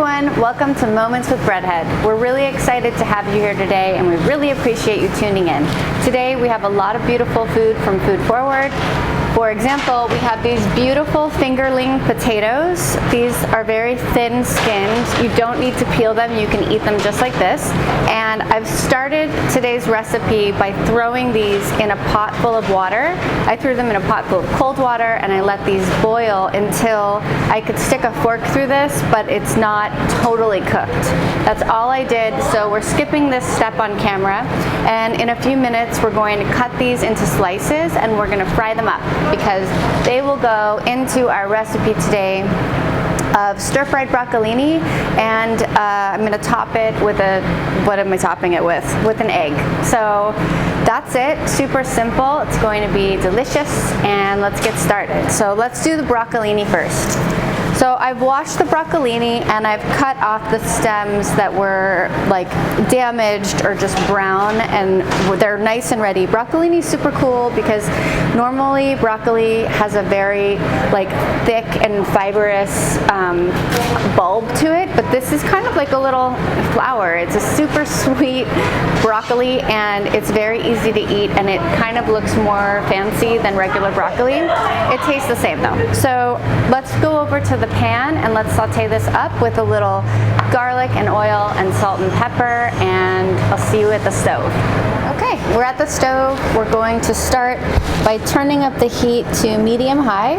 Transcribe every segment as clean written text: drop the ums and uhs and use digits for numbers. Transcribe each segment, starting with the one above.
everyone, welcome to Moments with Breadhead. We're really excited to have you here today and we really appreciate you tuning in. Today we have a lot of beautiful food from Food Forward. For example, we have these beautiful fingerling potatoes. These are very thin skinned. You don't need to peel them, you can eat them just like this. And I've started today's recipe by throwing these in a pot full of water. I threw them in a pot full of cold water and I let these boil until I could stick a fork through this, but it's not totally cooked. That's all I did, so we're skipping this step on camera. And in a few minutes, we're going to cut these into slices and we're gonna fry them up, because they will go into our recipe today of stir-fried broccolini, and I'm going to top it with what am I topping it with? With an egg. So that's it, super simple. It's going to be delicious, and let's get started. So let's do the broccolini first. So I've washed the broccolini and I've cut off the stems that were like damaged or just brown, and they're nice and ready. Broccolini is super cool because normally broccoli has a very like thick and fibrous bulb to it, but this is kind of like a little flower. It's a super sweet broccoli and it's very easy to eat, and it kind of looks more fancy than regular broccoli. It tastes the same though. So let's go over to the pan and let's saute this up with a little garlic and oil and salt and pepper, and I'll see you at the stove. Okay, we're at the stove. We're going to start by turning up the heat to medium-high.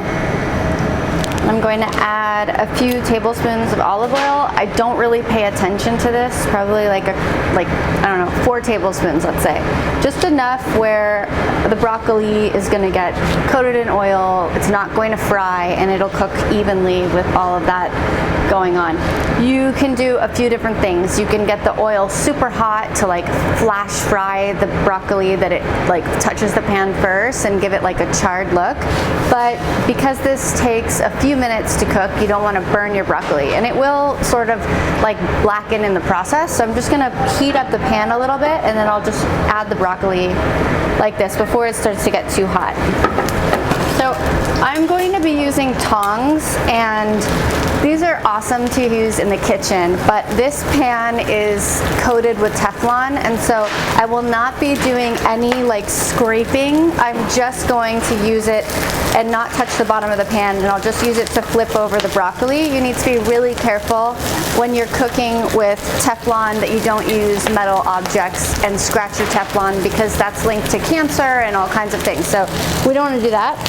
I'm going to add a few tablespoons of olive oil. I don't really pay attention to this, probably like I don't know, 4 tablespoons, let's say. Just enough where the broccoli is going to get coated in oil, it's not going to fry, and it'll cook evenly with all of that going on. You can do a few different things. You can get the oil super hot to like flash fry the broccoli, that it like touches the pan first and give it like a charred look. But because this takes a few minutes to cook, you don't want to burn your broccoli, and it will sort of like blacken in the process. So I'm just going to heat up the pan a little bit, and then I'll just add the broccoli like this before it starts to get too hot. So I'm going to be using tongs, and these are awesome to use in the kitchen, but this pan is coated with Teflon, and so I will not be doing any like scraping. I'm just going to use it and not touch the bottom of the pan, and I'll just use it to flip over the broccoli. You need to be really careful when you're cooking with Teflon that you don't use metal objects and scratch your Teflon, because that's linked to cancer and all kinds of things. So we don't want to do that.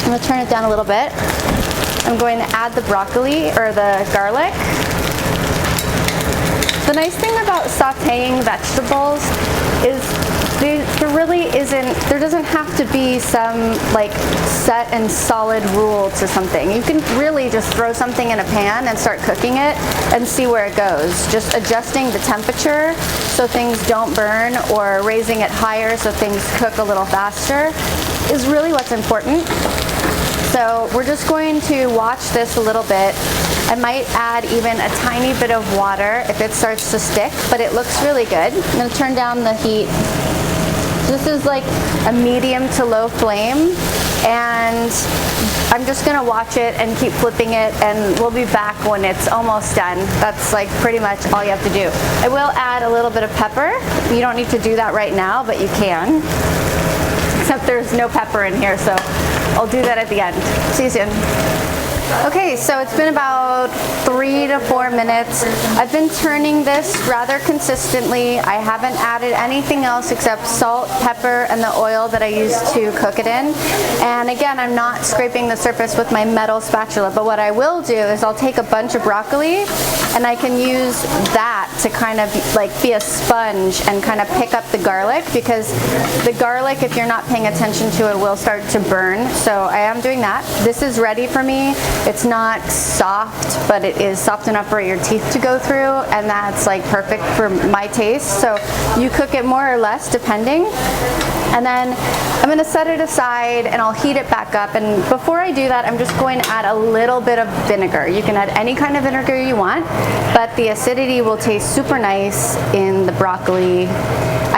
I'm going to turn it down a little bit. I'm going to add the broccoli or the garlic. The nice thing about sauteing vegetables is there doesn't have to be some like set and solid rule to something. You can really just throw something in a pan and start cooking it and see where it goes. Just adjusting the temperature so things don't burn, or raising it higher so things cook a little faster, is really what's important. So we're just going to watch this a little bit. I might add even a tiny bit of water if it starts to stick, but it looks really good. I'm going to turn down the heat. This is like a medium to low flame, and I'm just going to watch it and keep flipping it, and we'll be back when it's almost done. That's like pretty much all you have to do. I will add a little bit of pepper. You don't need to do that right now, but you can. Except there's no pepper in here, so I'll do that at the end. See you soon. Okay, so it's been about 3 to 4 minutes. I've been turning this rather consistently. I haven't added anything else except salt, pepper, and the oil that I used to cook it in. And again, I'm not scraping the surface with my metal spatula, but what I will do is I'll take a bunch of broccoli and I can use that to kind of like be a sponge and kind of pick up the garlic, because the garlic, if you're not paying attention to it, will start to burn. So I am doing that. This is ready for me. It's not soft, but it is soft enough for your teeth to go through, and that's like perfect for my taste. So you cook it more or less depending. And then I'm going to set it aside and I'll heat it back up. And before I do that, I'm just going to add a little bit of vinegar. You can add any kind of vinegar you want, but the acidity will taste super nice in the broccoli.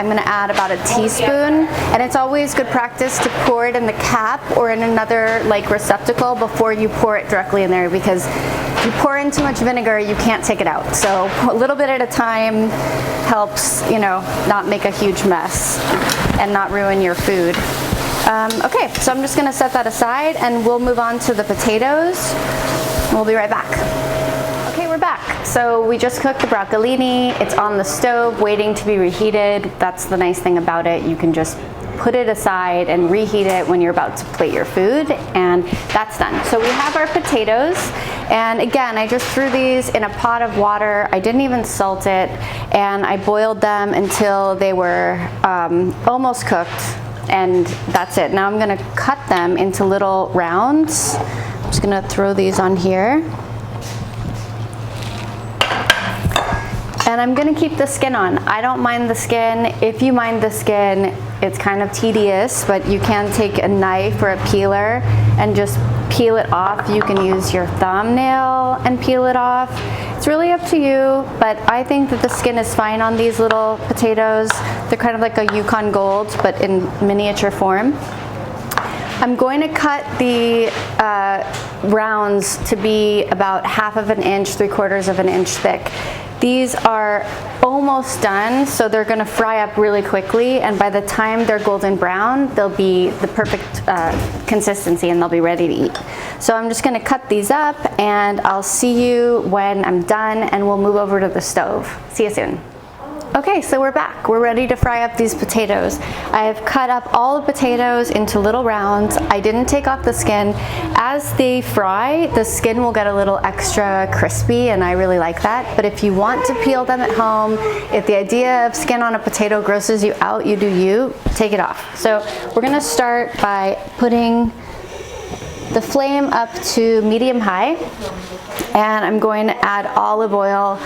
I'm gonna add about a teaspoon, and it's always good practice to pour it in the cap or in another like receptacle before you pour it directly in there, because if you pour in too much vinegar, you can't take it out. So a little bit at a time helps, you know, not make a huge mess and not ruin your food. Okay, so I'm just gonna set that aside and we'll move on to the potatoes. We'll be right back. Okay, we're back. So we just cooked the broccolini. It's on the stove waiting to be reheated. That's the nice thing about it. You can just put it aside and reheat it when you're about to plate your food, and that's done. So we have our potatoes, and again, I just threw these in a pot of water. I didn't even salt it, and I boiled them until they were almost cooked, and that's it. Now I'm gonna cut them into little rounds. I'm just gonna throw these on here. And I'm gonna keep the skin on. I don't mind the skin. If you mind the skin, it's kind of tedious, but you can take a knife or a peeler and just peel it off. You can use your thumbnail and peel it off. It's really up to you, but I think that the skin is fine on these little potatoes. They're kind of like a Yukon Gold, but in miniature form. I'm going to cut the rounds to be about 1/2 of an inch, 3/4 of an inch thick. These are almost done, so they're gonna fry up really quickly, and by the time they're golden brown, they'll be the perfect consistency and they'll be ready to eat. So I'm just gonna cut these up, and I'll see you when I'm done, and we'll move over to the stove. See you soon. Okay, so we're back. We're ready to fry up these potatoes. I have cut up all the potatoes into little rounds. I didn't take off the skin. As they fry, the skin will get a little extra crispy, and I really like that. But if you want to peel them at home, if the idea of skin on a potato grosses you out, you do you, take it off. So we're gonna start by putting the flame up to medium-high, and I'm going to add olive oil.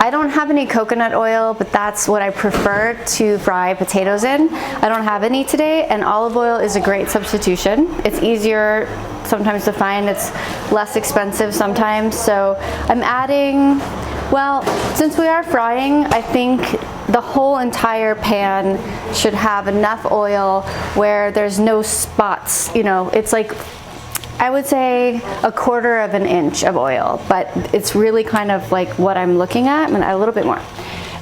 I don't have any coconut oil, but that's what I prefer to fry potatoes in. I don't have any today, and olive oil is a great substitution. It's easier sometimes to find, it's less expensive sometimes. So I'm adding, well, since we are frying, I think the whole entire pan should have enough oil where there's no spots. You know, it's like, I would say 1/4 of an inch of oil, but it's really kind of like what I'm looking at, and a little bit more.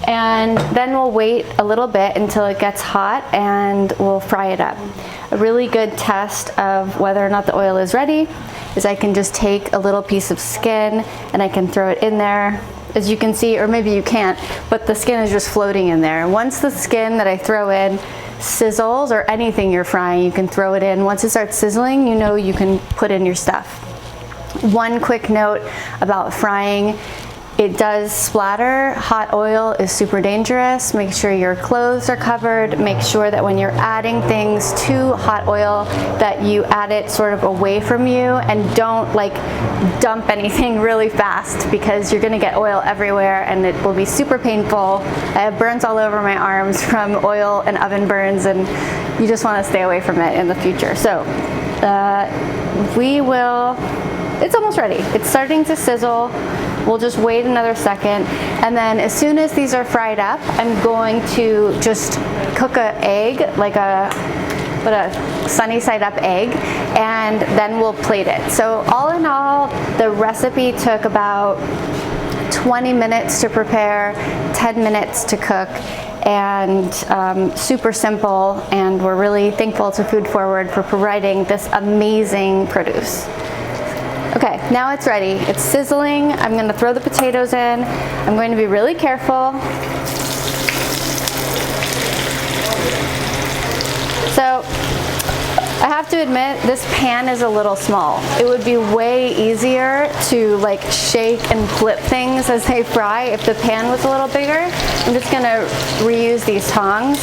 And then we'll wait a little bit until it gets hot, and we'll fry it up. A really good test of whether or not the oil is ready is I can just take a little piece of skin and I can throw it in there. As you can see, or maybe you can't, but the skin is just floating in there. Once the skin that I throw in sizzles, or anything you're frying, you can throw it in. Once it starts sizzling, you know you can put in your stuff. One quick note about frying, it does splatter. Hot oil is super dangerous. Make sure your clothes are covered. Make sure that when you're adding things to hot oil that you add it sort of away from you, and don't like dump anything really fast, because you're gonna get oil everywhere and it will be super painful. I have burns all over my arms from oil and oven burns, and you just wanna stay away from it in the future. So it's almost ready. It's starting to sizzle. We'll just wait another second, and then as soon as these are fried up, I'm going to just cook an egg, like a sunny side up egg, and then we'll plate it. So all in all, the recipe took about 20 minutes to prepare, 10 minutes to cook, and super simple, and we're really thankful to Food Forward for providing this amazing produce. Okay, now it's ready. It's sizzling. I'm gonna throw the potatoes in. I'm going to be really careful. So, I have to admit, this pan is a little small. It would be way easier to like shake and flip things as they fry if the pan was a little bigger. I'm just gonna reuse these tongs,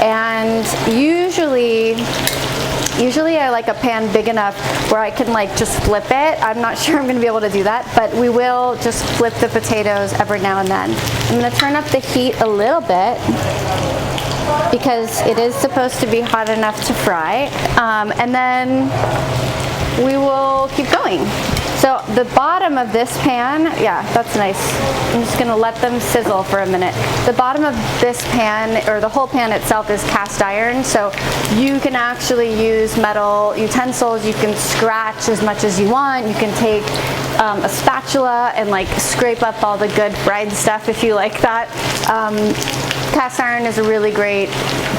and usually I like a pan big enough where I can like just flip it. I'm not sure I'm gonna be able to do that, but we will just flip the potatoes every now and then. I'm gonna turn up the heat a little bit because it is supposed to be hot enough to fry, and then we will keep going. So the bottom of this pan, yeah, that's nice. I'm just gonna let them sizzle for a minute. The bottom of this pan, or the whole pan itself, is cast iron, so you can actually use metal utensils. You can scratch as much as you want. You can take a spatula and like scrape up all the good fried stuff if you like that. Cast iron is a really great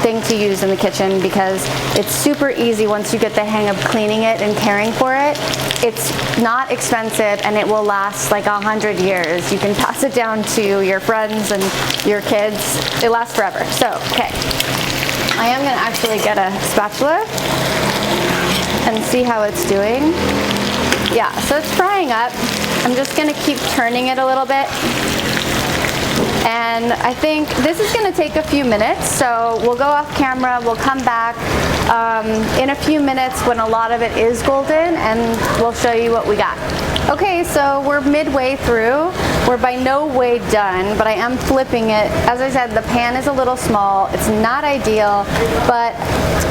thing to use in the kitchen because it's super easy once you get the hang of cleaning it and caring for it. It's not expensive and it will last like 100 years. You can pass it down to your friends and your kids. It lasts forever. So, okay. I am gonna actually get a spatula and see how it's doing. Yeah, so it's frying up. I'm just gonna keep turning it a little bit. And I think this is going to take a few minutes, so we'll go off camera, we'll come back in a few minutes when a lot of it is golden, and we'll show you what we got. Okay, so we're midway through. We're by no way done, but I am flipping it. As I said, the pan is a little small. It's not ideal, but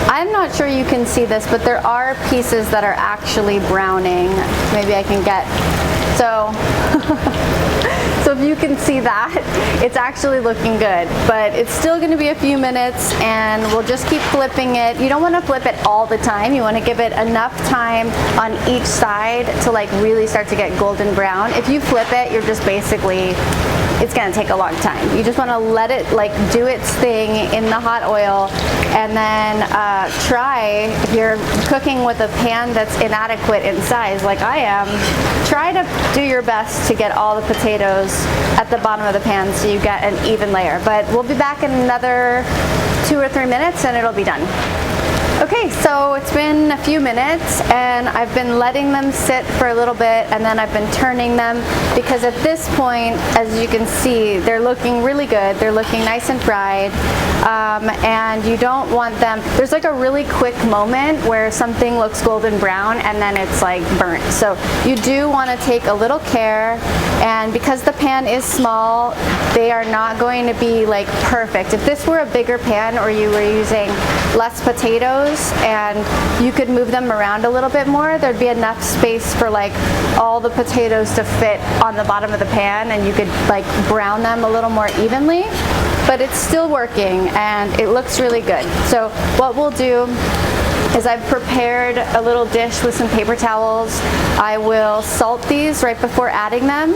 I'm not sure you can see this, but there are pieces that are actually browning. Maybe I can get, so so if you can see that, it's actually looking good, but it's still going to be a few minutes and we'll just keep flipping it. You don't want to flip it all the time. You want to give it enough time on each side to like really start to get golden brown. If you flip it, you're just basically, it's going to take a long time. You just want to let it like do its thing in the hot oil, and then try, if you're cooking with a pan that's inadequate in size like I am, try to do your best to get all the potatoes at the bottom of the pan so you get an even layer. But we'll be back in another 2 or 3 minutes and it'll be done. Okay, so it's been a few minutes and I've been letting them sit for a little bit, and then I've been turning them because at this point, as you can see, they're looking really good. They're looking nice and fried, and you don't want them, there's like a really quick moment where something looks golden brown and then it's like burnt. So you do want to take a little care, and because the pan is small, they are not going to be like perfect. If this were a bigger pan or you were using less potatoes and you could move them around a little bit more, there'd be enough space for like all the potatoes to fit on the bottom of the pan and you could like brown them a little more evenly. But it's still working and it looks really good. So what we'll do is I've prepared a little dish with some paper towels. I will salt these right before adding them,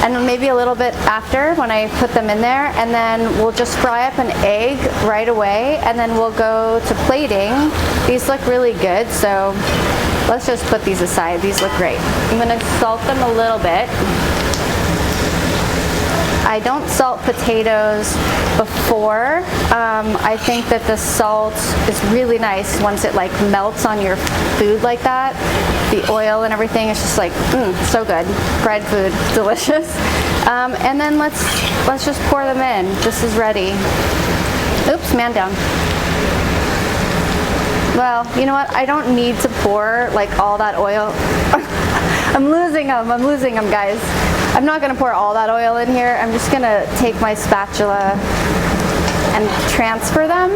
and maybe a little bit after when I put them in there, and then we'll just fry up an egg right away, and then we'll go to plating. These look really good, so let's just put these aside. These look great. I'm gonna salt them a little bit. I don't salt potatoes before. I think that the salt is really nice once it like melts on your food like that. The oil and everything is just like, so good. Fried food, delicious. And then let's just pour them in. This is ready. Oops, man down. Well, you know what? I don't need to pour like all that oil. I'm losing them, guys. I'm not gonna pour all that oil in here. I'm just gonna take my spatula and transfer them.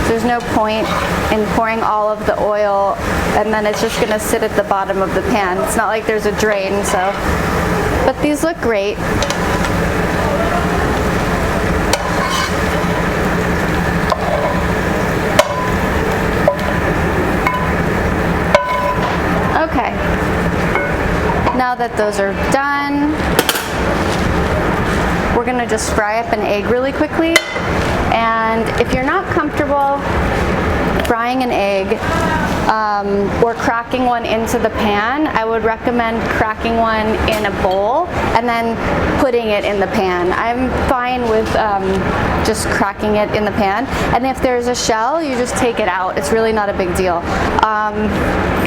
There's no point in pouring all of the oil and then it's just gonna sit at the bottom of the pan. It's not like there's a drain, so. But these look great. Okay. Now that those are done, we're gonna just fry up an egg really quickly. And if you're not comfortable frying an egg or cracking one into the pan, I would recommend cracking one in a bowl and then putting it in the pan. I'm fine with just cracking it in the pan. And if there's a shell, you just take it out. It's really not a big deal.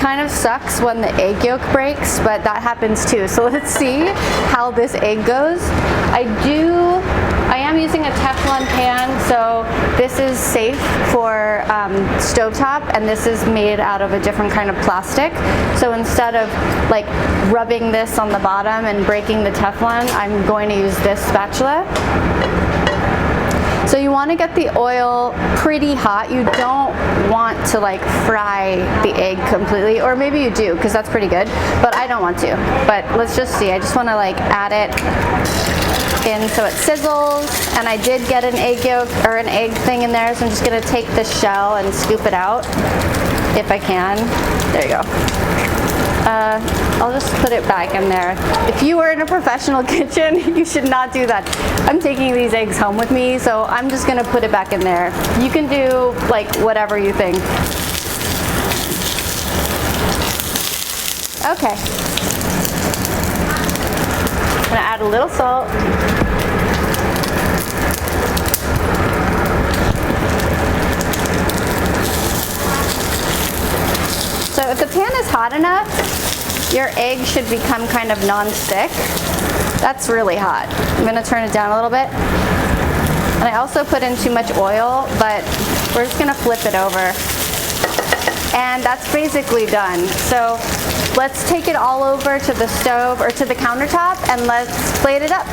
Kind of sucks when the egg yolk breaks, but that happens too. So let's see how this egg goes. I am using a Teflon pan, so this is safe for stovetop, and this is made out of a different kind of plastic. So instead of like rubbing this on the bottom and breaking the Teflon, I'm going to use this spatula. So you want to get the oil pretty hot. You don't want to like fry the egg completely, or maybe you do because that's pretty good, but I don't want to. But let's just see. I just want to like add it in so it sizzles, and I did get an egg yolk or an egg thing in there, so I'm just going to take the shell and scoop it out if I can. There you go. I'll just put it back in there. If you were in a professional kitchen, you should not do that. I'm taking these eggs home with me, so I'm just gonna put it back in there. You can do like whatever you think. Okay. I'm gonna add a little salt. So if the pan is hot enough, your egg should become kind of non-stick. That's really hot. I'm gonna turn it down a little bit. And I also put in too much oil, but we're just gonna flip it over. And that's basically done. So let's take it all over to the stove or to the countertop and let's plate it up.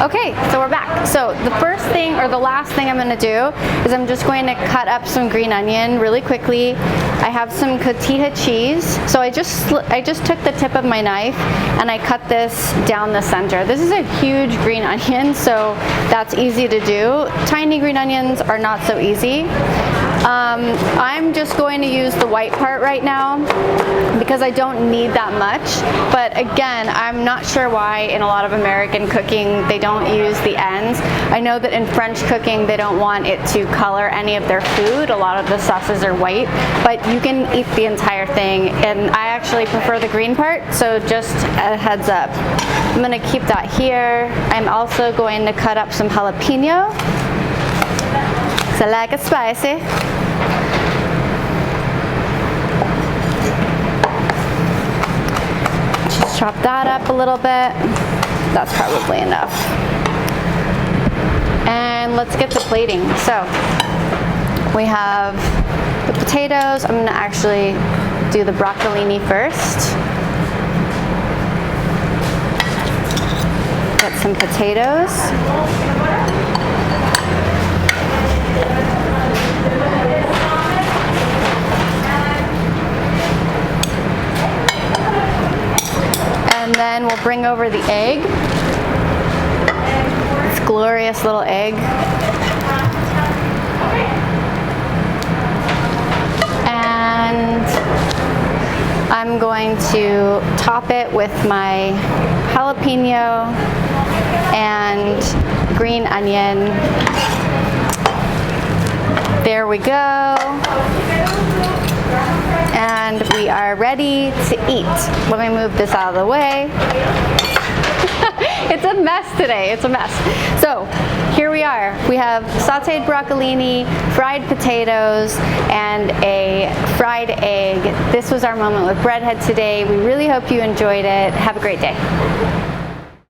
Okay, so we're back. So the first thing or the last thing I'm gonna do is I'm just going to cut up some green onion really quickly. I have some cotija cheese. So I just took the tip of my knife and I cut this down the center. This is a huge green onion, so that's easy to do. Tiny green onions are not so easy. I'm just going to use the white part right now because I don't need that much. But again, I'm not sure why in a lot of American cooking they don't use the ends. I know that in French cooking they don't want it to color any of their food. A lot of the sauces are white, but you can eat the entire thing. And I actually prefer the green part, so just a heads up. I'm gonna keep that here. I'm also going to cut up some jalapeno. So I like it spicy. Just chop that up a little bit. That's probably enough. And let's get to plating. So we have the potatoes. I'm gonna actually do the broccolini first. Get some potatoes. And then we'll bring over the egg. This glorious little egg. And I'm going to top it with my jalapeno and green onion. There we go. And we are ready to eat. Let me move this out of the way. It's a mess today, it's a mess. So here we are. We have sautéed broccolini, fried potatoes, and a fried egg. This was our moment with Breadhead today. We really hope you enjoyed it. Have a great day.